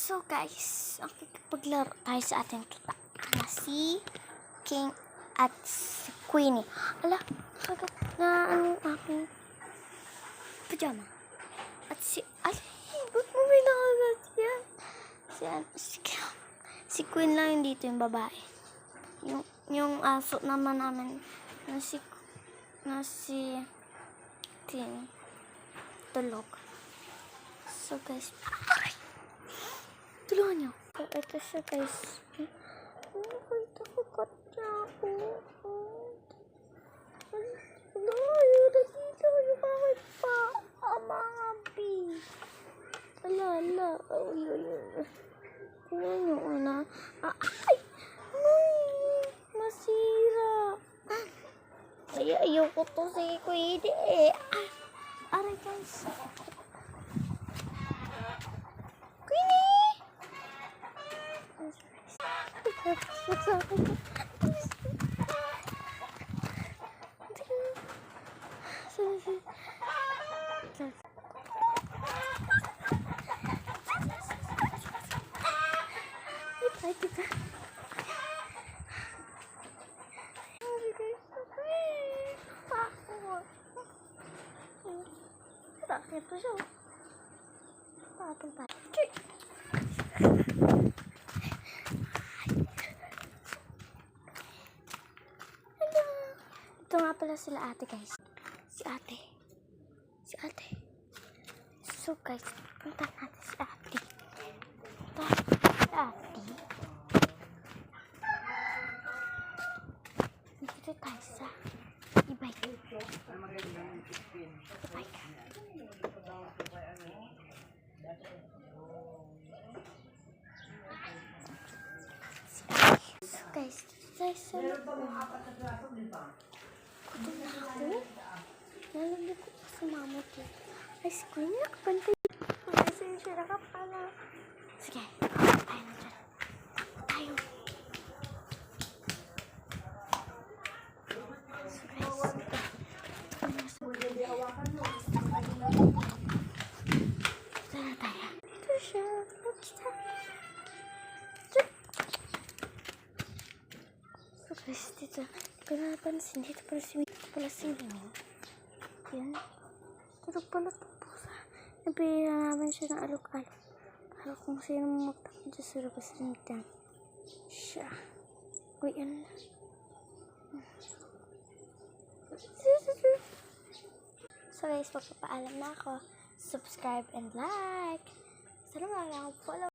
So guys, paglaro tayo sa ating tuta na si King at si Queenie. Ala, kagap na ano aking pajama. At si, ba't mo may nakagat yan? Si Queen lang yung dito yung babae. Yung aso naman namin na si Ting tulog. So guys, tulungan niyo. So, ito siya guys. Takot niya ako. Ayun, nakita ko yung bakit pa. Amabi. Ala. Tingnan niyo, una. Ay! Masira. Ay, ayoko to si Queenie. Aray guys. Ito siya. Patong pa. Ito nga pala sila ate guys. Si ate. So guys, punta natin si ate. Dito tayo sa e-bike. So guys, sa gutom na ako. Nalagyan ko pa sa mama ko. Ay, si Queen nakapantay. Kasi siya nakapala. Sige, tayo na dyan. Tayo. So guys, ito na tayo. Ito siya. So guys, dito. Hindi ko napansin. Dito pala si Mimi. Yan. Tulog pala ito pusa. Nabihira naman siya ng alok-alok. Para kung sino magtakot dyan sa labas ng siya. Uy, ano na. So guys, magpapaalam na ako. Subscribe and like. Sana wala akong follow.